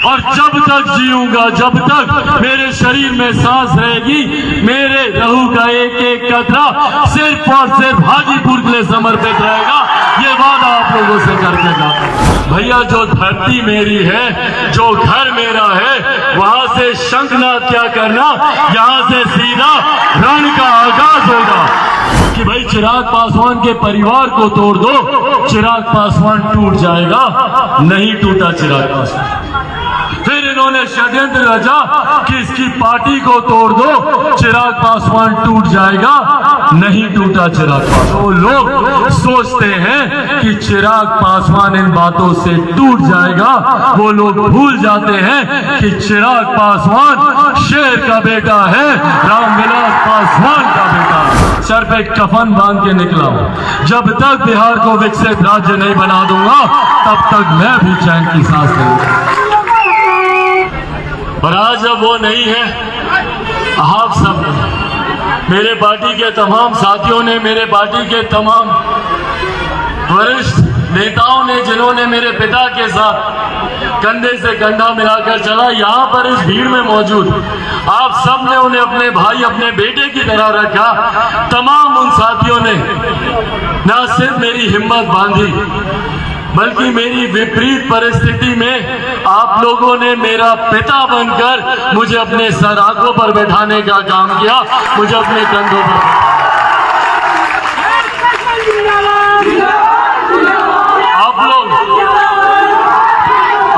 और जब तक जीऊंगा, जब तक मेरे शरीर में सांस रहेगी, मेरे लहू का एक एक कतरा सिर्फ और सिर्फ हाजीपुर के लिए समर्पित रहेगा। ये वादा आप लोगों से करके जाता हूं। भैया, जो धरती मेरी है, जो घर मेरा है, वहां से शंखनाद क्या करना, यहां से सीधा रण का आगाज होगा कि भाई चिराग पासवान के परिवार को तोड़ दो, चिराग पासवान टूट जाएगा। नहीं टूटा चिराग पासवान। फिर इन्होंने षड्यंत्र रचा कि इसकी पार्टी को तोड़ दो, चिराग पासवान टूट जाएगा। नहीं टूटा चिराग पासवान। वो लोग सोचते हैं कि चिराग पासवान इन बातों से टूट जाएगा। वो लोग भूल जाते हैं कि चिराग पासवान शेर का बेटा है, रामविलास पासवान का बेटा है। सर पे कफन बांध के निकला हूं। जब तक बिहार को विकसित राज्य नहीं बना दूंगा, तब तक मैं भी चैन की सांस नहीं लूंगा। पर आज जब वो नहीं है, आप सब मेरे पार्टी के तमाम साथियों ने, मेरे पार्टी के तमाम वरिष्ठ नेताओं ने, जिन्होंने मेरे पिता के साथ कंधे से कंधा मिलाकर चला, यहाँ पर इस भीड़ में मौजूद आप सब ने उन्हें अपने भाई, अपने बेटे की तरह रखा। तमाम उन साथियों ने न सिर्फ मेरी हिम्मत बांधी, बल्कि मेरी विपरीत परिस्थिति में आप लोगों ने मेरा पिता बनकर मुझे अपने सर आंखों पर बैठाने का काम किया, मुझे अपने कंधों पर।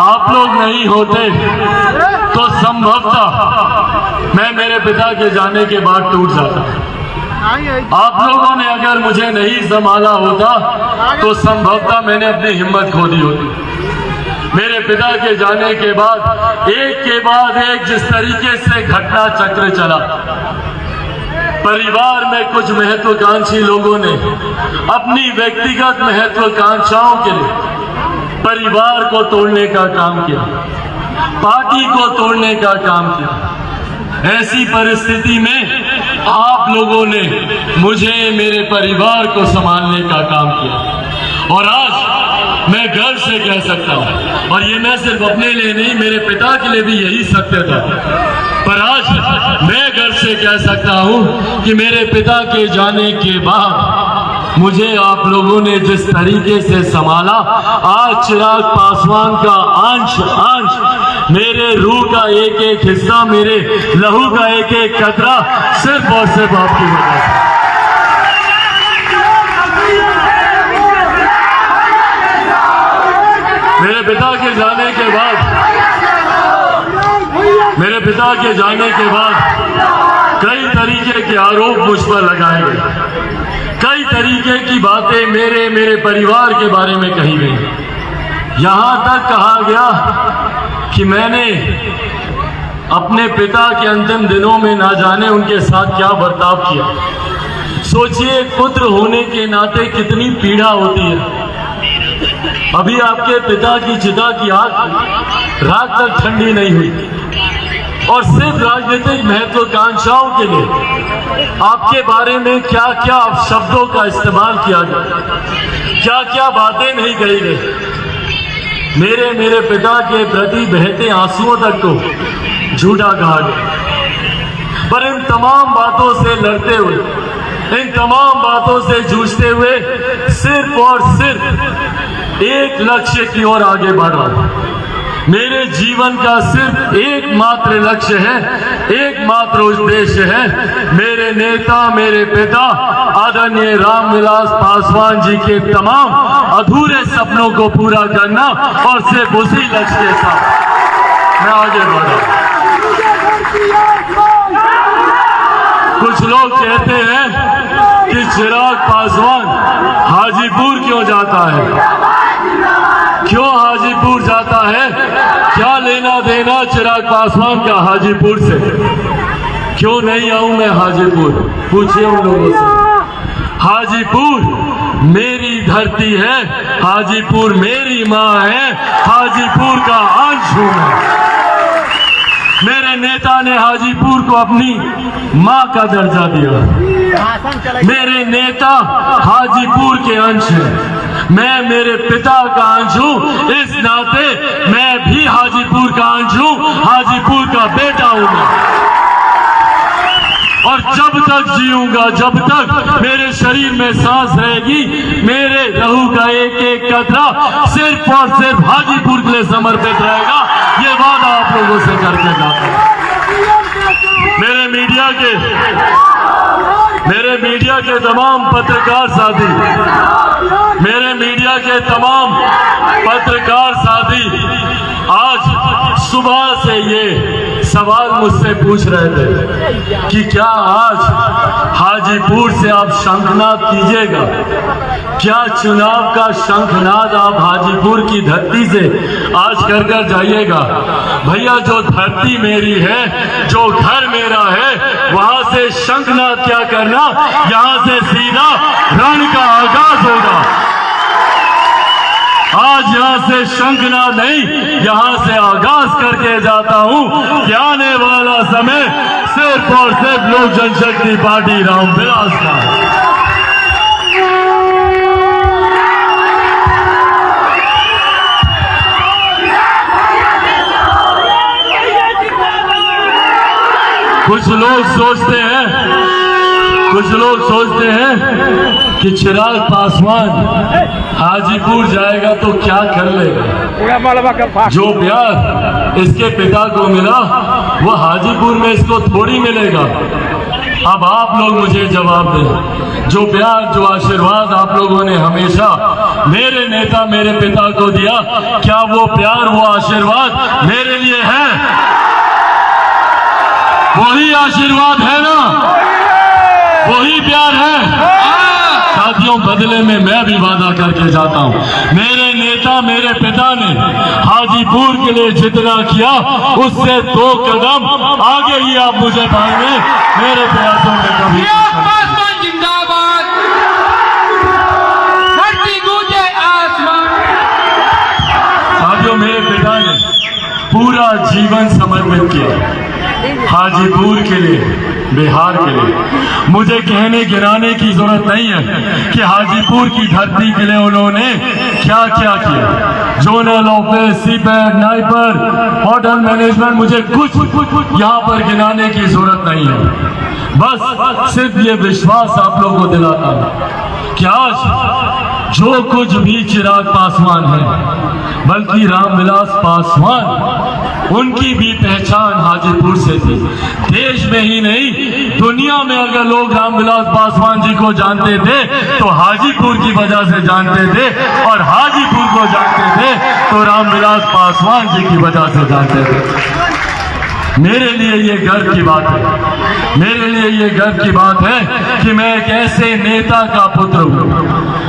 आप लोग नहीं होते तो संभवतः मैं मेरे पिता के जाने के बाद टूट जाता। आप लोगों ने अगर मुझे नहीं संभाला होता तो संभवतः मैंने अपनी हिम्मत खो दी होती। मेरे पिता के जाने के बाद एक के बाद एक जिस तरीके से घटना चक्र चला, परिवार में कुछ महत्वाकांक्षी लोगों ने अपनी व्यक्तिगत महत्वाकांक्षाओं के लिए परिवार को तोड़ने का काम किया, पार्टी को तोड़ने का काम किया। ऐसी परिस्थिति में आप लोगों ने मुझे, मेरे परिवार को संभालने का काम किया। और आज मैं गर्व से कह सकता हूं, और ये मैं सिर्फ अपने लिए नहीं, मेरे पिता के लिए भी यही सत्य था, पर आज मैं गर्व से कह सकता हूं कि मेरे पिता के जाने के बाद मुझे आप लोगों ने जिस तरीके से संभाला, आज चिराग पासवान का अंश मेरे रूह का एक एक हिस्सा, मेरे लहू का एक एक कतरा सिर्फ और सिर्फ आपकी वजह से। मेरे पिता के जाने के बाद कई तरीके के आरोप मुझ पर लगाए गए, कई तरीके की बातें मेरे परिवार के बारे में कही गई। यहां तक कहा गया कि मैंने अपने पिता के अंतिम दिनों में ना जाने उनके साथ क्या बर्ताव किया। सोचिए, पुत्र होने के नाते कितनी पीड़ा होती है। अभी आपके पिता की चिता की आग रात तक ठंडी नहीं हुई, और सिर्फ राजनीतिक महत्वाकांक्षाओं के लिए आपके बारे में क्या क्या शब्दों का इस्तेमाल किया गया, क्या क्या बातें नहीं कही गई। मेरे पिता के प्रति बहते आंसुओं तक तो झूठा कहा गया। पर इन तमाम बातों से लड़ते हुए, इन तमाम बातों से जूझते हुए सिर्फ और सिर्फ एक लक्ष्य की ओर आगे बढ़ रहा हूं। मेरे जीवन का सिर्फ एकमात्र लक्ष्य है, एकमात्र उद्देश्य है, मेरे नेता, मेरे पिता आदरणीय रामविलास पासवान जी के तमाम अधूरे सपनों को पूरा करना, और सिर्फ उसी लक्ष्य के साथ मैं आगे बढ़ा। कुछ लोग कहते हैं कि चिराग पासवान हाजीपुर क्यों जाता है, क्यों हाजीपुर जाता है, क्या लेना देना चिराग पासवान का हाजीपुर से। क्यों नहीं आऊं मैं हाजीपुर, पूछिए उन लोगों से। हाजीपुर मेरी धरती है, हाजीपुर मेरी मां है, हाजीपुर का अंश हूं मैं। मेरे नेता ने हाजीपुर को अपनी मां का दर्जा दिया। मेरे नेता हाजीपुर के अंश हैं, मैं मेरे पिता का अंश हूं, इस नाते मैं भी हाजीपुर का अंश हूं, हाजीपुर का बेटा हूं मैं। और जब तक जीऊंगा, जब तक मेरे शरीर में सांस रहेगी, मेरे लहू का एक एक कतरा सिर्फ और सिर्फ हाजीपुर के लिए समर्पित रहेगा। ये वादा आप लोगों से करके जाता हूं। मेरे मीडिया के तमाम पत्रकार साथी, मेरे मीडिया के तमाम पत्रकार साथी आज सुबह से ये सवाल मुझसे पूछ रहे थे कि क्या आज हाजीपुर से आप शंखनाद कीजिएगा, क्या चुनाव का शंखनाद आप हाजीपुर की धरती से आज कर जाइएगा। भैया, जो धरती मेरी है, जो घर मेरा है, वहां से शंखनाद क्या करना, यहां से सीधा रण का आगाज होगा। आज यहां से शंखनाद नहीं, यहां से आगाज करके जाता हूं कि आने वाला समय सिर्फ और सिर्फ लोक जनशक्ति पार्टी रामविलास का है। कुछ लोग सोचते हैं कि चिराग पासवान हाजीपुर जाएगा तो क्या कर लेगा। जो प्यार इसके पिता को मिला वो हाजीपुर में इसको थोड़ी मिलेगा। अब आप लोग मुझे जवाब दें, जो प्यार, जो आशीर्वाद आप लोगों ने हमेशा मेरे नेता, मेरे पिता को दिया, क्या वो प्यार, वो आशीर्वाद मेरे लिए है? वही आशीर्वाद है ना, वही प्यार है। साथियों, बदले में मैं भी वादा करके जाता हूं, मेरे नेता, मेरे पिता ने हाजीपुर के लिए जितना किया उससे 2 कदम आगे ही आप मुझे पाएंगे। मेरे प्रयासों में कभी जिंदाबाद, धरती गूंजे आसमान। साथियों, मेरे पिता ने पूरा जीवन समर्पित किया हाजीपुर के लिए, बिहार के लिए। मुझे कहने गिनाने की जरूरत नहीं है कि हाजीपुर की धरती के लिए उन्होंने क्या क्या किया। Zonal office, CPAT, NIPER, hotel management, मुझे कुछ यहाँ पर गिनाने की जरूरत नहीं है। बस सिर्फ ये विश्वास आप लोगों को दिलाता हूँ कि आज जो कुछ भी चिराग पासवान है, बल्कि रामविलास पासवान, उनकी भी पहचान हाजीपुर से थी। देश में ही नहीं, दुनिया में अगर लोग रामविलास पासवान जी को जानते थे तो हाजीपुर की वजह से जानते थे, और हाजीपुर को जानते थे तो रामविलास पासवान जी की वजह से जानते थे। मेरे लिए ये गर्व की बात है, मेरे लिए ये गर्व की बात है कि मैं एक ऐसे नेता का पुत्र हूँ।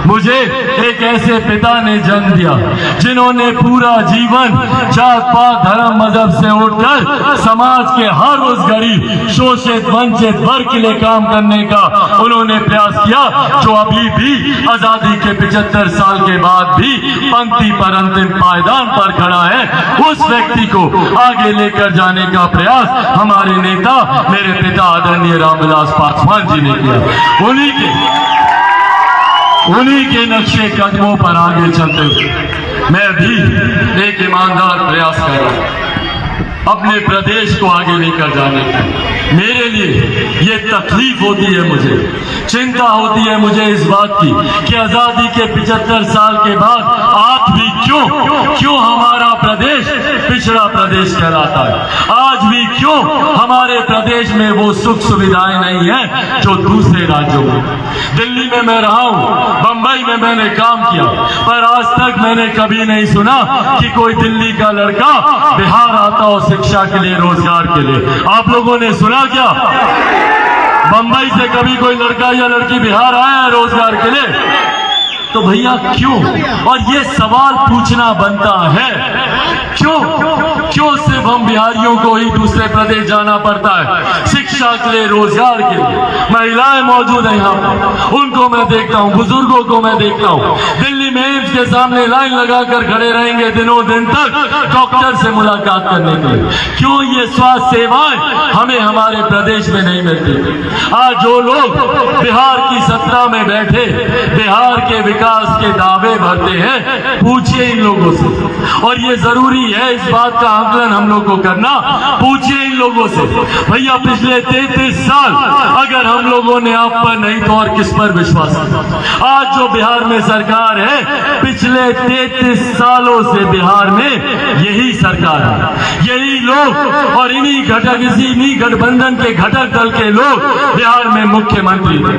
मुझे एक ऐसे पिता ने जन्म दिया जिन्होंने पूरा जीवन जात पात धर्म मजहब से उठकर समाज के हर उस गरीब शोषित वंचित वर्ग के लिए काम करने का उन्होंने प्रयास किया, जो अभी भी आजादी के 75 साल के बाद भी पंक्ति पर अंतिम पायदान पर खड़ा है। उस व्यक्ति को आगे लेकर जाने का प्रयास हमारे नेता, मेरे पिता आदरणीय रामविलास पासवान जी ने किया। उन्हीं के नक्शे कदमों पर आगे चलते हुए मैं भी एक ईमानदार प्रयास कर रहा हूं अपने प्रदेश को आगे लेकर जाने की। मेरे लिए ये तकलीफ होती है, मुझे चिंता होती है मुझे इस बात की कि आजादी के 75 साल के बाद आज भी क्यों हमारा प्रदेश पिछड़ा प्रदेश कहलाता है। आज भी क्यों हमारे प्रदेश में वो सुख सुविधाएं नहीं है जो दूसरे राज्यों में। दिल्ली में मैं रहा हूं, बंबई में मैंने काम किया, पर आज तक मैंने कभी नहीं सुना कि कोई दिल्ली का लड़का बिहार आता हो शिक्षा के लिए, रोजगार के लिए। आप लोगों ने सुना क्या? बंबई से कभी कोई लड़का या लड़की बिहार आया है रोजगार के लिए? तो भैया क्यों? और ये सवाल पूछना बनता है, क्यों सिर्फ सिर्फ हम बिहारियों को ही दूसरे प्रदेश जाना पड़ता है शिक्षा के लिए, रोजगार के लिए। महिलाएं मौजूद हैं यहाँ पर, उनको मैं देखता हूँ, बुजुर्गों को मैं देखता हूँ, दिल्ली में एम्स के सामने लाइन लगाकर खड़े रहेंगे दिनों दिन तक डॉक्टर से मुलाकात करने के लिए। क्यों ये स्वास्थ्य सेवाएं हमें हमारे प्रदेश में नहीं मिलती? आज जो लोग बिहार की सत्ता में बैठे बिहार के विकास के दावे भरते हैं, पूछिए इन लोगों से। और ये जरूरी है इस बात का आकलन हम लोग को करना, पूछिए इन लोगों से, भैया पिछले 33 साल अगर हम लोगों ने आप पर नहीं तो और किस पर विश्वास किया? आज जो बिहार में सरकार है, पिछले 33 सालों से बिहार में यही सरकार है, यही लोग और इन्हीं गठबंधन के घटक दल के लोग बिहार में मुख्यमंत्री थे।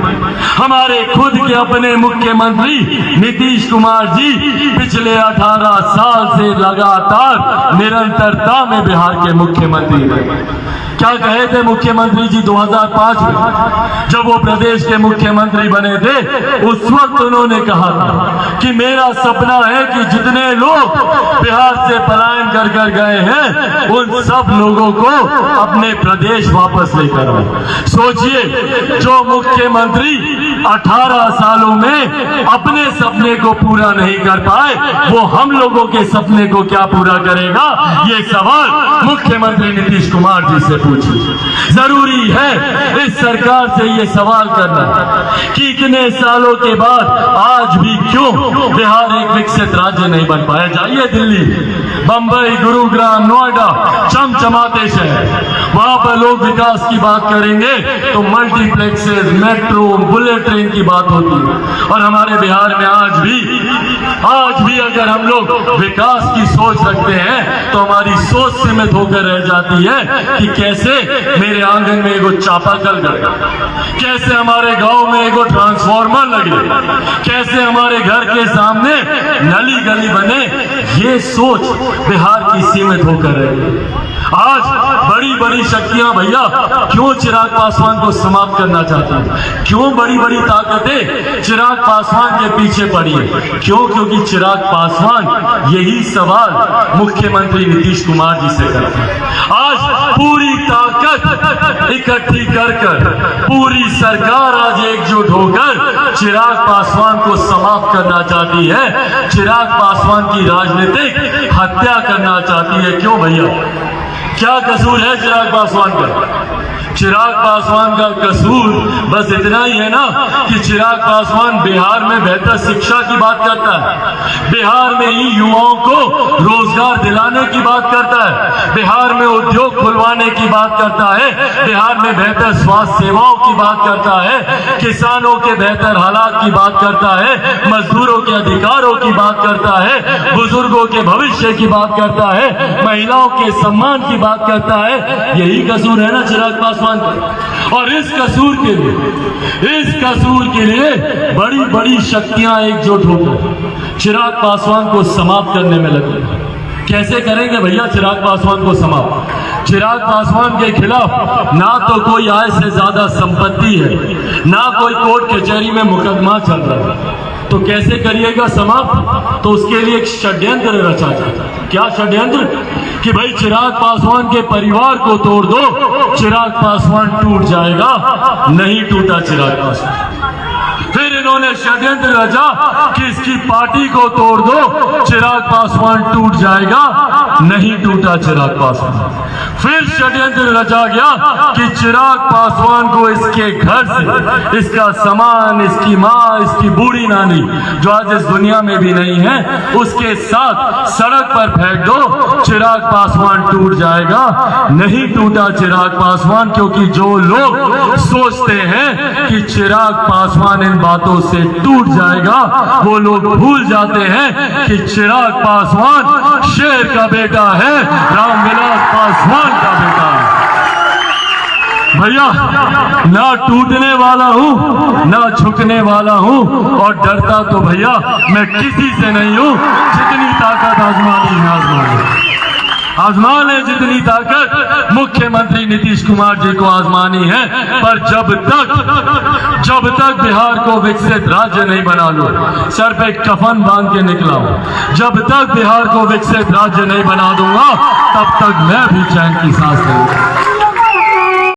हमारे खुद के अपने मुख्यमंत्री नीतीश कुमार जी पिछले 18 साल से लगातार निरंतरता में बिहार के मुख्यमंत्री रहे। क्या कहे थे मुख्यमंत्री जी 2005 में जब वो प्रदेश के मुख्यमंत्री बने थे? उस वक्त उन्होंने कहा था कि मेरा सपना है कि जितने लोग बिहार से पलायन कर कर गए हैं उन सब लोगों को अपने प्रदेश वापस लेकर आए। सोचिए, जो मुख्यमंत्री 18 सालों में अपने सपने को पूरा नहीं कर पाए, वो हम लोगों के सपने को क्या पूरा करेगा? ये सवाल मुख्यमंत्री नीतीश कुमार जी से पूछिए। जरूरी है इस सरकार से ये सवाल करना कि इतने सालों के बाद आज भी क्यों बिहार एक विकसित राज्य नहीं बन पाया। जाइए दिल्ली, बंबई, गुरुग्राम, नोएडा, चमचमाते शहर, वहां पर लोग विकास की बात करेंगे तो मल्टीप्लेक्सेस, मेट्रो, बुलेट ट्रेन की बात होती है। और हमारे बिहार में आज भी अगर हम लोग विकास की सोच रखते हैं तो हमारी सोच सीमित होकर रह जाती है कि कैसे मेरे आंगन में एगो चापाकल लगे, कैसे हमारे गांव में एगो ट्रांसफार्मर लगे, कैसे हमारे घर के सामने नली गली बने। ये सोच बिहार की सीमित होकर रही। आज बड़ी बड़ी शक्तियां भैया क्यों चिराग पासवान को समाप्त करना चाहती हैं? क्यों बड़ी बड़ी ताकतें चिराग पासवान के पीछे पड़ी है? क्यों? क्योंकि चिराग पासवान यही सवाल मुख्यमंत्री नीतीश कुमार जी से करते हैं। आज पूरी ताकत इकट्ठी कर पूरी सरकार आज एकजुट होकर चिराग पासवान को समाप्त करना चाहती है, चिराग पासवान की राजनीतिक हत्या करना चाहती है। क्यों भैया? क्या कसूर है चिराग पासवान का? चिराग पासवान का कसूर बस इतना ही है ना कि चिराग पासवान बिहार में बेहतर शिक्षा की बात करता है, बिहार में ही युवाओं को रोजगार दिलाने की बात करता है, बिहार में उद्योग खुलवाने की बात करता है, बिहार में बेहतर स्वास्थ्य सेवाओं की बात करता है, किसानों के बेहतर हालात की बात करता है, मजदूरों के अधिकारों की बात करता है, बुजुर्गों के भविष्य की बात करता है, महिलाओं के सम्मान की बात करता है। यही कसूर है ना चिराग पासवान। और इस कसूर के लिए बड़ी बड़ी शक्तियां एकजुट होकर चिराग पासवान को समाप्त करने में लगी। कैसे करेंगे भैया चिराग पासवान को समाप्त? चिराग पासवान के खिलाफ ना तो कोई आय से ज्यादा संपत्ति है, ना कोई कोर्ट कचहरी में मुकदमा चल रहा है, तो कैसे करिएगा समाप्त? तो उसके लिए एक षड्यंत्र रचा जाता है। क्या षड्यंत्र? कि भाई चिराग पासवान के परिवार को तोड़ दो, चिराग पासवान टूट जाएगा। नहीं टूटा चिराग पासवान। फिर इन्होंने षड्यंत्र रचा कि इसकी पार्टी को तोड़ दो, चिराग पासवान टूट जाएगा। नहीं टूटा चिराग पासवान। फिर षड्यंत्र रचा गया कि चिराग पासवान को इसके घर से इसका सामान, इसकी माँ, इसकी बूढ़ी नानी जो आज इस दुनिया में भी नहीं है, उसके साथ सड़क पर फेंक दो, चिराग पासवान टूट जाएगा। नहीं टूटा चिराग पासवान, क्योंकि जो लोग सोचते हैं कि चिराग पासवान इन बातों से टूट जाएगा, वो लोग भूल जाते हैं कि चिराग पासवान शेर का बेटा है, रामविलास पासवान का बेटा है। भैया ना टूटने वाला हूं, ना झुकने वाला हूं, और डरता तो भैया मैं किसी से नहीं हूं। जितनी ताकत आजमा ली है, आजमा ले जितनी ताकत मुख्यमंत्री नीतीश कुमार जी को आजमानी है, पर जब तक बिहार को विकसित राज्य नहीं बना लूं, सर पे कफन बांध के निकला हूं, जब तक बिहार को विकसित राज्य नहीं बना दूंगा तब तक मैं भी चैन की सांस लूंगा।